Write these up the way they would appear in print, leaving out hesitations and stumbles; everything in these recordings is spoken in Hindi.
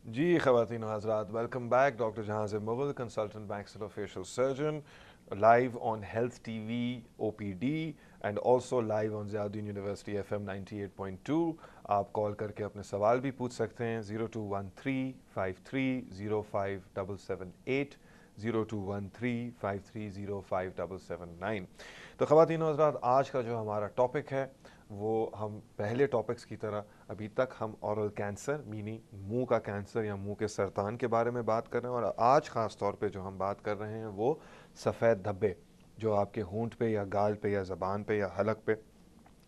जी ख़वातीन और हज़रात, welcome back. Doctor Jahanzeb Mughal, consultant maxillofacial surgeon, live on health TV OPD and also live on Ziauddin university FM 98.2। आप कॉल करके अपने सवाल भी पूछ सकते हैं। 0213530577 0213530577 तो ख़वातीन और हज़रात, आज का जो हमारा टॉपिक है वो हम पहले टॉपिक्स की तरह अभी तक हम औरल कैंसर मीनिंग मुंह का कैंसर या मुंह के सरतान के बारे में बात कर रहे हैं। और आज ख़ास तौर पे जो हम बात कर रहे हैं वो सफ़ेद धब्बे जो आपके होंठ पे या गाल पे या ज़बान पे या हलक पे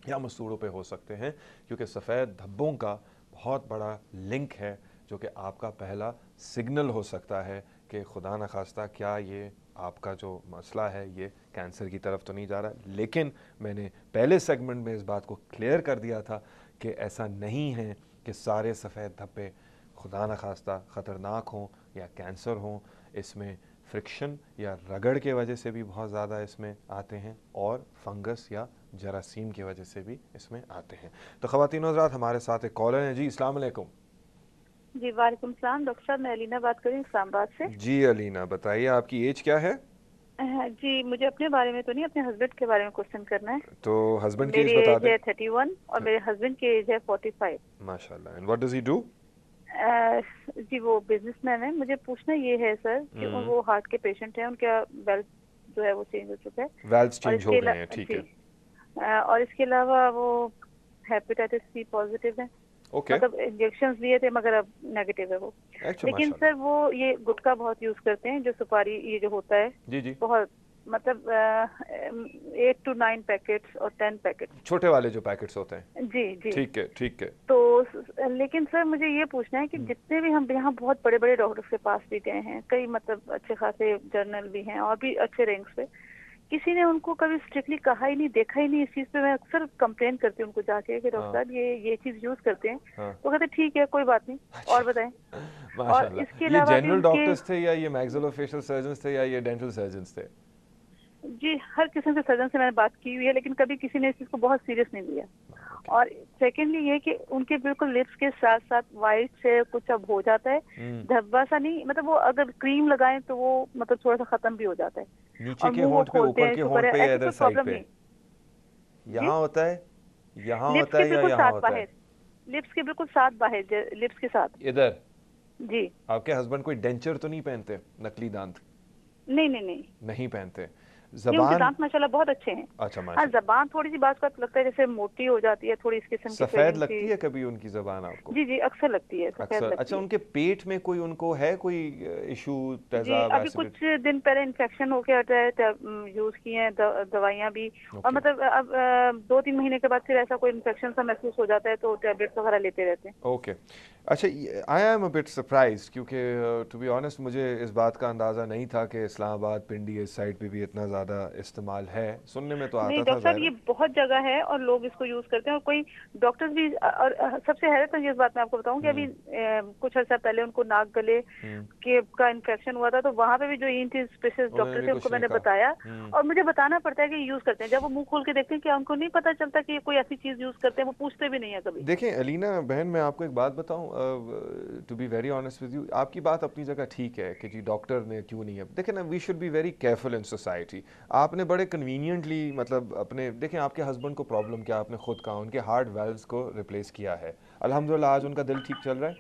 या मसूड़ों पे हो सकते हैं, क्योंकि सफ़ेद धब्बों का बहुत बड़ा लिंक है जो कि आपका पहला सिग्नल हो सकता है कि खुदा न खास्ता क्या ये आपका जो मसला है ये कैंसर की तरफ तो नहीं जा रहा। लेकिन मैंने पहले सेगमेंट में इस बात को क्लियर कर दिया था कि ऐसा नहीं है कि सारे सफ़ेद धब्बे खुदा न खास्ता ख़तरनाक हों या कैंसर हों। इसमें फ्रिक्शन या रगड़ के वजह से भी बहुत ज़्यादा इसमें आते हैं और फंगस या जरासीम की वजह से भी इसमें आते हैं। तो ख़वातीन हज़रात, हमारे साथ एक कॉलर हैं। जी अस्सलाम वालेकुम। जी वालेकुम सलाम। डॉक्टर साहब, मैं अलीना बात कर रही हूँ इस्लामाबाद से। जी अलीना, बताइए आपकी एज क्या है? जी, मुझे अपने बारे में तो नहीं, अपने हस्बैंड के बारे में क्वेश्चन करना है। तो हस्बैंड की एज मेरी बता एज दें। है 31 और मेरे हस्बैंड की एज है 45। माशाल्लाह। And what does he do? जी, वो बिजनेसमैन है। मुझे पूछना ये है सर कि वो हार्ट के पेशेंट हैं, उनका बेल्ट जो है वो चेंज हो चुका है। वेल्व्स और चेंज हो इसके गए हैं, ठीक जी, है। और इसके अलावा वो हेपेटाइटिस सी पॉजिटिव है। ओके। मतलब इंजेक्शन लिए थे मगर अब नेगेटिव है वो। अच्छा, लेकिन माशाल्लाह। सर वो ये गुटखा बहुत यूज करते हैं, जो सुपारी ये जो होता है जी जी। बहुत, मतलब 8 to 9 पैकेट्स और 10 पैकेट्स। छोटे वाले जो पैकेट्स होते हैं। जी जी। ठीक है, ठीक है। तो लेकिन सर मुझे ये पूछना है कि जितने भी हम यहाँ बहुत बड़े बड़े डॉक्टर्स के पास भी गए हैं, कई मतलब अच्छे खासे जर्नल भी हैं और भी अच्छे रैंक्स पे, किसी ने उनको कभी स्ट्रिक्टली कहा ही नहीं, देखा ही नहीं इस चीज पे। मैं अक्सर कंप्लेन करती हूँ उनको जाके कि डॉक्टर हाँ साहब ये चीज यूज करते हैं, हाँ। तो कहते ठीक है कोई बात नहीं, और बताएं। और इसके माशाल्लाह। ये अलावा भी जनरल उनके, डॉक्टर्स थे या ये मैक्सिलोफेशियल सर्जन्स थे या ये डेंटल सर्जन्स थे? जी हर किस्म के सर्जन से मैंने बात की हुई है, लेकिन कभी किसी ने इस चीज को बहुत सीरियस नहीं लिया। ओके। और सेकेंडली ये कि उनके बिल्कुल लिप्स के साथ साथ वाइट से कुछ अब हो जाता है, धब्बा सा नहीं, मतलब वो अगर क्रीम लगाएं तो वो मतलब थोड़ा सा खत्म भी हो जाता है। नीचे और के मुंह वो होंठ पे, खोलते ऊपर हैं, के शुक्र होंठ है, पे या ऐसी इधर कोई साइड प्रॉब्लम पे? नहीं। जी, यहाँ होता है, यहाँ लिप्स होता के है या बिल्कुल यहाँ साथ होता है? बाहर, लिप्स के बिल्कुल साथ बाहर, लिप्स के साथ। इधर। जी। आपके हस्बैंड कोई डेंचर तो नहीं पहनते, नकली दांत? नहीं नहीं नहीं। नहीं पहनते। नहीं, उनके जबान? दांत माशाल्लाह बहुत अच्छे हैं। अच्छा, हाँ, माशाल्लाह। जबान थोड़ी सी बात का लगता है जैसे मोटी हो जाती है, थोड़ी इस किस्म की सफ़ेद स्वेलिंग सी। लगती है कभी उनकी ज़बान आपको? जी जी, अक्सर लगती है, सफेद अक्सर। अच्छा, लगती है। उनके पेट में कोई उनको है कोई इशू, जी, तेजाब, अभी कुछ एसिडिटी? दिन पहले इन्फेक्शन हो गया है, यूज की हैं दवाइयां भी। और ओके। मतलब अब 2-3 महीने के बाद फिर ऐसा कोई इन्फेक्शन सा महसूस हो जाता है तो टेबलेट्स वगैरह लेते रहते हैं। ओके। अच्छा, I am a bit surprise, क्योंकि टू बी ऑनेस्ट मुझे इस बात का अंदाज़ा नहीं था कि इस्लामाबाद, पिंडी, इस साइड पे भी इतना ज़्यादा इस्तेमाल है। सुनने में तो नहीं आता था डॉक्टर साहब, ज़ाहिर ये है। बहुत जगह है और लोग इसको यूज करते हैं, और कोई डॉक्टर्स भी। और सबसे हैरत है इस बात में आपको बताऊं कि अभी कुछ अर्सा पहले उनको नाक गले हम्म। के का इन्फेक्शन हुआ था, तो वहां पे भी जो ईएनटी स्पेशलिस्ट उन्होंने डॉक्टर भी थे कुछ उनको नहीं मैंने कहा। बताया। और मुझे बताना पड़ता है कि यूज करते हैं, जब वो मुंह खोल के देखते हैं क्या उनको नहीं पता चलता कि ये कोई ऐसी चीज यूज करते हैं, वो पूछते भी नहीं है कभी। देखें अलीना बहन, मैं आपको एक बात बताऊं, to be very honest with you, आपकी बात अपनी जगह ठीक है कि जी डॉक्टर ने क्यों नहीं है। देखें ना, we should be very careful in society. आपने बड़े कन्वीनियंटली, मतलब अपने, देखें आपके हस्बैंड को प्रॉब्लम क्या, आपने खुद कहा उनके हार्ट वेल्व्स को रिप्लेस किया है। अल्हम्दुलिल्लाह आज उनका दिल ठीक चल रहा है।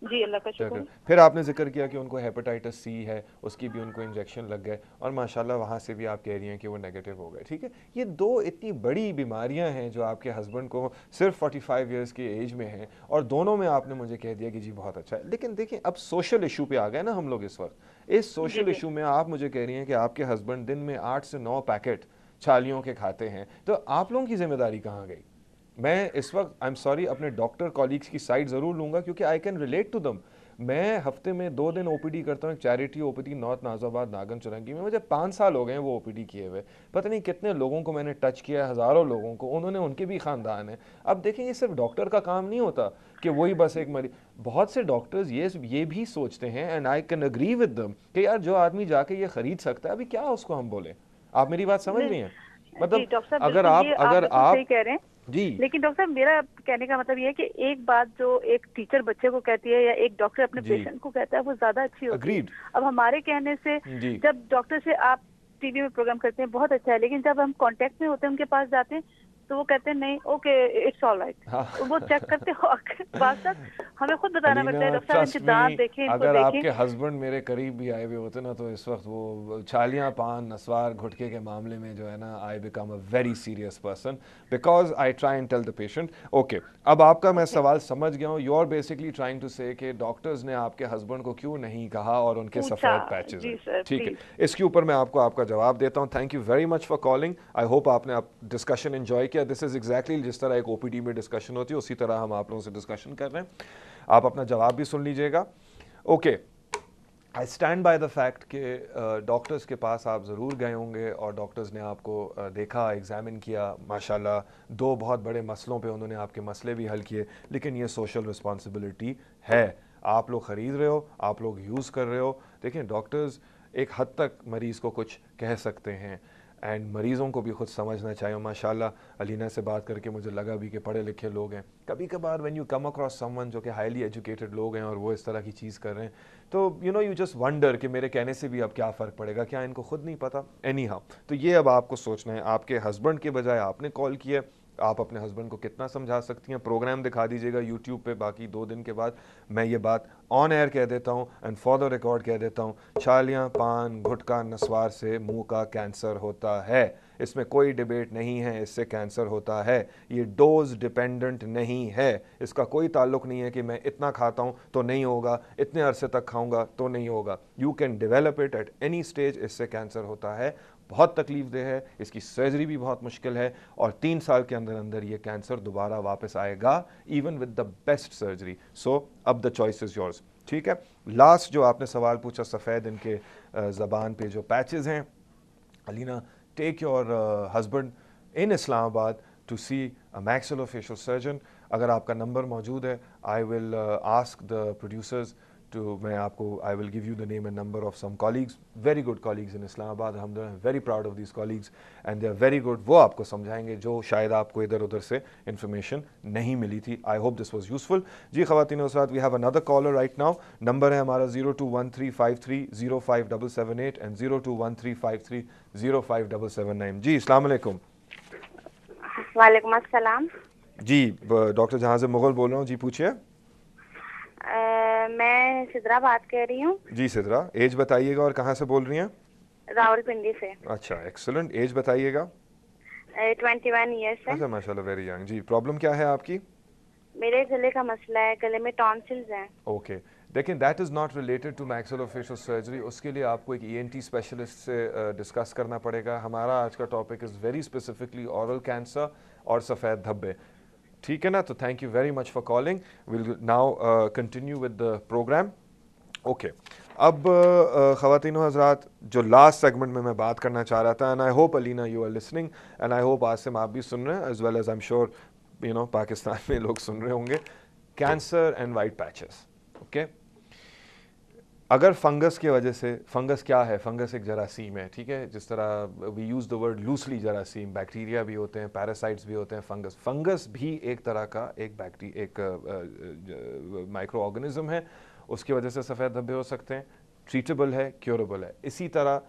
जी, अल्लाह का शुक्र चलो, है। फिर आपने जिक्र किया कि उनको हेपेटाइटिस सी है, उसकी भी उनको इंजेक्शन लग गए और माशाल्लाह वहाँ से भी आप कह रही हैं कि वो नेगेटिव हो गए। ठीक है, ये दो इतनी बड़ी बीमारियां हैं जो आपके हस्बैंड को सिर्फ 45 ईयर्स की एज में हैं, और दोनों में आपने मुझे कह दिया कि जी बहुत अच्छा है। लेकिन देखें, अब सोशल इशू पे आ गए ना हम लोग इस वक्त। इस जी सोशल जी। इशू में आप मुझे कह रही हैं कि आपके हस्बैंड दिन में 8 से 9 पैकेट छालियों के खाते हैं, तो आप लोगों की जिम्मेदारी कहाँ गई? मैं इस वक्त, आई एम सॉरी, अपने डॉक्टर कॉलीग्स की साइड ज़रूर लूँगा क्योंकि आई कैन रिलेट टू दम। मैं हफ्ते में 2 दिन ओपीडी करता हूँ, एक charity OPD north Nazimabad Nagan Chowrangi में। मुझे 5 साल हो गए हैं वो ओपीडी किए हुए। पता नहीं कितने लोगों को मैंने टच किया है, हज़ारों लोगों को, उन्होंने, उनके भी ख़ानदान है। अब देखें, ये सिर्फ डॉक्टर का काम नहीं होता कि वही बस एक मरीज। बहुत से डॉक्टर्स ये भी सोचते हैं, and I can agree with them, कि यार जो आदमी जाके ये ख़रीद सकता है, अभी क्या उसको हम बोले। आप मेरी बात समझ नहीं, रही हैं? जी मतलब डॉक्टर साहब, अगर बिल्कुल आप ये आप अगर बिल्कुल सही आप कह रहे हैं। जी लेकिन डॉक्टर साहब मेरा कहने का मतलब ये है कि एक बात जो एक टीचर बच्चे को कहती है या एक डॉक्टर अपने जी, पेशेंट को कहता है वो ज्यादा अच्छी होती है। अग्रीड। अब हमारे कहने से जी जब डॉक्टर से आप टीवी में प्रोग्राम करते हैं बहुत अच्छा है, लेकिन जब हम कांटेक्ट में होते हैं उनके पास जाते हैं तो वो कहते हैं नहीं ओके इट्स ऑल राइट, हाँ। वो चेक करते हो बाद तक हमें खुद बताना अलीना पड़ता है डॉक्टर साहब इनके ट्रस्ट मी, दांत देखें, इनको अगर देखें। आपके हस्बैंड मेरे करीब भी आए हुए होते ना, तो इस वक्त वो छालियाँ पान नस्वार घुटके के मामले में जो है ना, I become a very serious person because I try and tell the patient. Okay, अब आपका मैं ओके सवाल समझ गया हूँ। You are basically trying to say कि डॉक्टर्स ने आपके हस्बैंड को क्यों नहीं कहा और उनके पूछा। सफ़ेद पैचेस जी हैं। सर ठीक है, प्लीज। इसके ऊपर मैं आपको आपका जवाब देता हूँ। Thank you very much for calling. I hope आपने आप डिस्कशन एंजॉय किया। दिस इज एग्जैक्टली जिस तरह एक ओपीडी में डिस्कशन होती है उसी तरह हम आप लोगों से डिस्कशन कर रहे हैं। आप अपना जवाब भी सुन लीजिएगा। Okay, I stand by the fact कि डॉक्टर्स के पास आप ज़रूर गए होंगे और डॉक्टर्स ने आपको देखा, एग्जामिन किया, माशाल्लाह दो बहुत बड़े मसलों पे उन्होंने आपके मसले भी हल किए। लेकिन ये सोशल रिस्पॉन्सिबिलिटी है, आप लोग ख़रीद रहे हो, आप लोग यूज़ कर रहे हो। देखें, डॉक्टर्स एक हद तक मरीज़ को कुछ कह सकते हैं एंड मरीज़ों को भी खुद समझना चाहिए। माशाल्लाह अलीना से बात करके मुझे लगा भी कि पढ़े लिखे लोग हैं। कभी कभार when you come across someone जो कि हाईली एजुकेटेड लोग हैं और वो इस तरह की चीज़ कर रहे हैं, तो यू जस्ट वंडर कि मेरे कहने से भी अब क्या फ़र्क पड़ेगा, क्या इनको खुद नहीं पता। एनी हाउ, तो ये अब आपको सोचना है। आपके हस्बैंड के बजाय आपने कॉल किया, आप अपने हस्बैंड को कितना समझा सकती हैं। प्रोग्राम दिखा दीजिएगा यूट्यूब पे, बाकी 2 दिन के बाद मैं ये बात ऑन एयर कह देता हूँ एंड फॉर द रिकॉर्ड कह देता हूँ, छालियाँ पान गुटखा नस्वार से मुंह का कैंसर होता है। इसमें कोई डिबेट नहीं है, इससे कैंसर होता है। ये डोज डिपेंडेंट नहीं है, इसका कोई ताल्लुक नहीं है कि मैं इतना खाता हूँ तो नहीं होगा, इतने अरसे तक खाऊंगा तो नहीं होगा। You can develop it at any stage. इससे कैंसर होता है, बहुत तकलीफ दे है, इसकी सर्जरी भी बहुत मुश्किल है और 3 साल के अंदर अंदर ये कैंसर दोबारा वापस आएगा, even with the best surgery. So अब द चॉइस इज योर्स। ठीक है, लास्ट जो आपने सवाल पूछा, सफ़ेद इनके ज़बान पे जो पैचेस हैं, Alina take your husband in Islamabad to see a maxillofacial surgeon. अगर आपका नंबर मौजूद है, I will ask the producers to, मैं आपको I will give you the name and number of some colleagues, very good colleagues in Islamabad. हम very proud of this colleagues and they are very good. वो आपको समझाएंगे जो शायद आपको इधर उधर से इन्फॉर्मेशन नहीं मिली थी। I hope this was useful. जी ख़वातीन और हज़रात, we have another caller right now. Number है हमारा 0213530578 एंड 0213530579। जी अस्सलाम वालेकुम। वालेकुम अस्सलाम। जी डॉक्टर जहां से मुगल बोल रहा हूँ। जी पूछिए। मैं सिद्रा बात कर रही हूँ। जी सिद्रा, एज बताइएगा और कहाँ से बोल रही हैं? रावलपिंडी से। अच्छा, एक्सलेंट। एज बताइएगा। 21 ईयर्स है। अच्छा, माशाल्लाह, वेरी यंग। जी, प्रॉब्लम क्या है आपकी? मेरे गले का मसला है, गले में टॉन्सिल्स हैं। ओके, देखें that is not related to maxillofacial surgery. उसके लिए आपको एक ईएनटी स्पेशलिस्ट से डिस्कस करना पड़ेगा। हमारा आज का topic is very specifically oral cancer और सफ़ेद धब्बे। ठीक है ना? तो thank you very much for calling. Will now continue with the programme. Okay, अब ख़वातीन व हज़रात, जो लास्ट सेगमेंट में मैं बात करना चाह रहा था, and I hope Alina you are listening and I hope Asim आप भी सुन रहे हैं, as well as I am sure Pakistan में लोग सुन रहे होंगे। Cancer and white patches. Okay, अगर फंगस की वजह से, फंगस क्या है? फंगस एक जरासीम है, ठीक है। जिस तरह we use the word loosely, जरासीम, बैक्टीरिया भी होते हैं, पैरासाइट्स भी होते हैं। फंगस भी एक तरह का एक माइक्रो ऑर्गेनिज्म है। उसकी वजह से सफ़ेद धब्बे हो सकते हैं। ट्रीटेबल है, क्योरेबल है। इसी तरह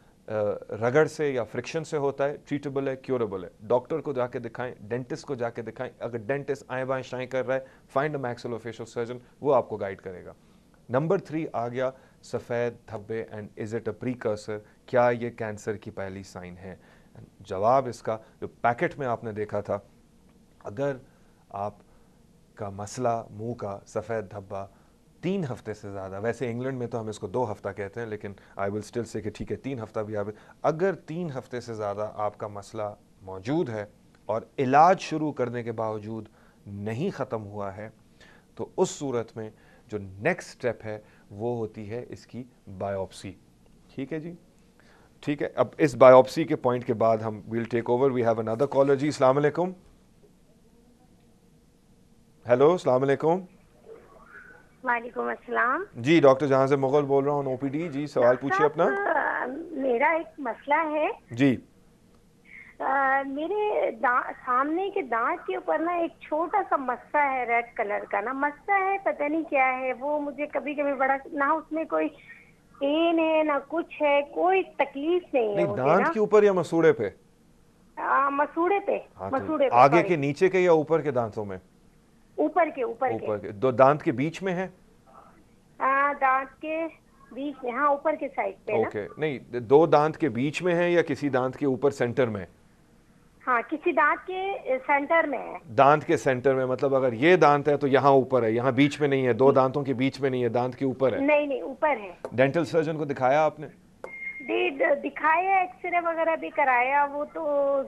रगड़ से या फ्रिक्शन से होता है, ट्रीटेबल है, क्योरेबल है। डॉक्टर को जाके दिखाएं, डेंटिस्ट को जाके दिखाएं। अगर डेंटिस्ट आए बाएं शाएं कर रहा है, फाइंड अ मैक्सिलोफेशियल सर्जन, वो आपको गाइड करेगा। नंबर 3 आ गया सफ़ेद धब्बे and is it a precursor, क्या ये कैंसर की पहली साइन है? जवाब इसका जो पैकेट में आपने देखा था, अगर आपका मसला मुंह का सफ़ेद धब्बा 3 हफ्ते से ज़्यादा, वैसे इंग्लैंड में तो हम इसको 2 हफ्ता कहते हैं, लेकिन आई विल स्टिल से कि ठीक है 3 हफ्ता भी आप, अगर 3 हफ्ते से ज़्यादा आपका मसला मौजूद है और इलाज शुरू करने के बावजूद नहीं ख़त्म हुआ है, तो उस सूरत में जो नेक्स्ट स्टेप है वो होती है इसकी बायोप्सी। ठीक है जी, ठीक है। अब इस बायोप्सी के पॉइंट के बाद हम will take over. We have another caller. जी अस्सलाम वालेकुम। हेलो, अस्सलाम वालेकुम। वालेकुम अस्सलाम। जी डॉक्टर जहां से मुगल बोल रहा हूँ, ओपीडी। जी सवाल पूछिए अपना। मेरा एक मसला है। जी मेरे सामने के दांत के ऊपर ना एक छोटा सा मस्सा है, रेड कलर का ना मस्सा है, पता नहीं क्या है वो। मुझे कभी कभी बड़ा ना उसमें कोई पेन है ना कुछ है, कोई तकलीफ नहीं है नहीं, मुझे दांत ना। के ऊपर या मसूड़े पे? मसूड़े पे। हाँ, मसूड़े तो पे, आगे सॉरी। के, नीचे के या ऊपर के दांतों में? ऊपर के, ऊपर के। ऊपर के। दो दांत के बीच में है? दांत के बीच में, हाँ ऊपर के साइड पे ना। ओके, नहीं, दो दांत के बीच में है या किसी दांत के ऊपर सेंटर में? हाँ, किसी दांत के सेंटर में है। दांत के सेंटर में, मतलब अगर ये दांत है तो यहाँ ऊपर है, यहाँ बीच में नहीं है, दो दांतों के बीच में नहीं है, दांत के ऊपर है। नहीं नहीं, ऊपर है। डेंटल सर्जन को दिखाया आपने? दिखाया, एक्सरे वगैरह भी कराया, वो तो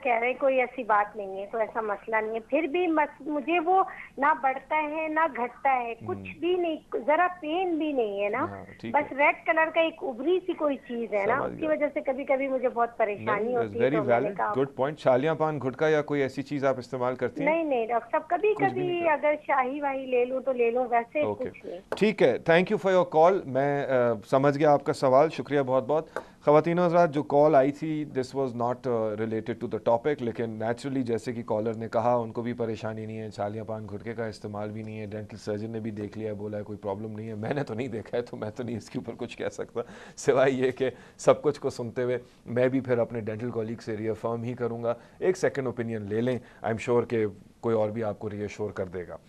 कह रहे कोई ऐसी बात नहीं है, कोई ऐसा मसला नहीं है। फिर भी मुझे वो ना बढ़ता है ना घटता है, कुछ भी नहीं, जरा पेन भी नहीं है ना। हाँ, ठीक बस है। रेड कलर का एक उभरी सी कोई चीज है ना, समझ उसकी गया। वजह से कभी कभी मुझे बहुत परेशानी होती है। वेरी तो मैंने वैलिड, कहा गुड पॉइंट। छालियां, पान, गुटखा या कोई ऐसी चीज आप इस्तेमाल करती हैं? नहीं नहीं डॉक्टर साहब, कभी कुछ भी नहीं कभी करते? अगर शाही वाही ले लूं तो ले लूं, वैसे ओके, कुछ नहीं। ठीक है। Thank you for your call. मैं समझ गया आपका सवाल, शुक्रिया बहुत बहुत। ख़वातीन और हज़रात, जो कॉल आई थी this was not related to the topic, लेकिन नेचुरली जैसे कि कॉलर ने कहा उनको भी परेशानी नहीं है, छालियाँ, पान, गुटखे का इस्तेमाल भी नहीं है, डेंटल सर्जन ने भी देख लिया, बोला है कोई प्रॉब्लम नहीं है। मैंने तो नहीं देखा है तो मैं तो नहीं इसके ऊपर कुछ कह सकता, सिवाय ये कि सब कुछ को सुनते हुए मैं भी फिर अपने डेंटल कॉलीग से रीअफर्म ही करूँगा, एक सेकेंड ओपिनियन ले लें, आई एम श्योर कि कोई और भी आपको रीअश्योर कर देगा।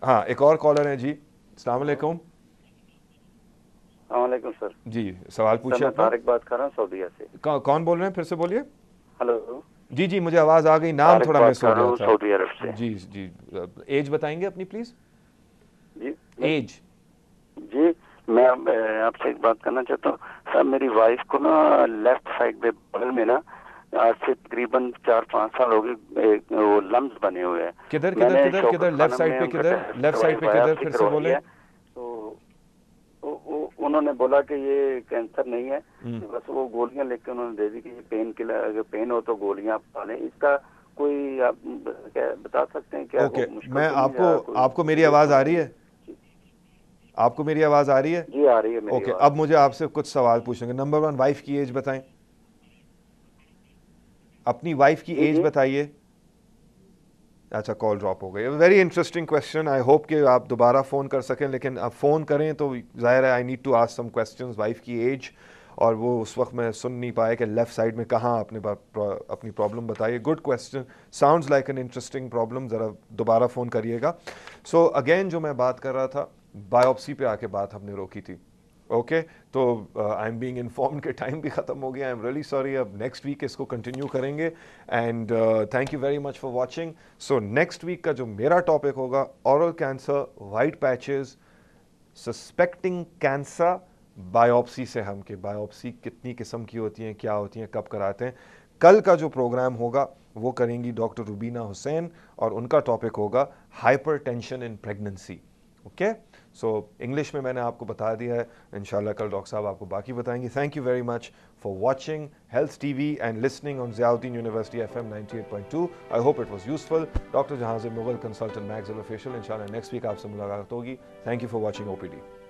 हाँ, एक और कॉलर है जी। अस्सलाम वालेकुम। वालेकुम सर। जी, सवाल पूछिए। मैं तारिक बात कर रहा हूँ सऊदीया से। कौन बोल रहे हैं, फिर से बोलिए। हेलो जी जी, मुझे आवाज़ आ गई, नाम थोड़ा मिस हो गया था। सऊदी अरब से। जी जी, एज बताएंगे अपनी प्लीज। Ji as? जी, मैं आपसे एक बात करना चाहता हूँ सर। मेरी वाइफ को ना लेफ्ट साइड में बगल में ना आज से तकरीबन 4-5 साल हो गए वो लम्स बने हुए हैं। किधर किधर किधर किधर? लेफ्ट साइड पे किधर? लेफ्ट साइड पे किधर? फिर से बोले। तो उन्होंने बोला कि ये कैंसर नहीं है, बस वो गोलियां लेके उन्होंने दे दी कि ये पेन किलर, अगर पेन हो तो गोलियां आप खा लें। इसका कोई आप क्या बता सकते हैं क्या? ओके, मैं आपको मेरी आवाज़ आ रही है? आपको मेरी आवाज़ आ रही है? जी आ रही है मेरी ओके, आवाज़। अब मुझे आपसे कुछ सवाल पूछेंगे। नंबर 1, वाइफ की एज बताएं, अपनी वाइफ की एज बताइए। अच्छा, कॉल ड्रॉप हो गई। Very interesting question, I hope कि आप दोबारा फ़ोन कर सकें, लेकिन अब फ़ोन करें तो ज़ाहिर है I need to ask some questions. Wife की एज, और वो उस वक्त मैं सुन नहीं पाया कि लेफ़्ट साइड में कहाँ अपनी प्रॉब्लम बताइए। Good question, sounds like an interesting problem. ज़रा दोबारा फ़ोन करिएगा। सो अगेन, जो मैं बात कर रहा था, बायोप्सी पे आके बात हमने रोकी थी। ओके, तो आई एम बीइंग इन्फॉर्म्ड के टाइम भी ख़त्म हो गया। आई एम रियली सॉरी, अब नेक्स्ट वीक इसको कंटिन्यू करेंगे। And thank you very much for watching. So next week का जो मेरा टॉपिक होगा, oral cancer, white patches, suspecting cancer, biopsy से हम कि बायोप्सी कितनी किस्म की होती हैं, क्या होती हैं, कब कराते हैं। कल का जो प्रोग्राम होगा वो करेंगी डॉक्टर रुबीना हुसैन, और उनका टॉपिक होगा hypertension in pregnancy. Okay, so English में मैंने आपको बता दिया है, इंशाल्लाह कल डॉक्टर साहब आपको बाकी बताएंगे। Thank you very much for watching health TV and listening on Ziauddin university FM 98.2। I hope it was useful. Doctor Jahanzeb Mughal, consultant maxillofacial. इंशाल्लाह नेक्स्ट वीक आपसे मुलाकात होगी। Thank you for watching OPD।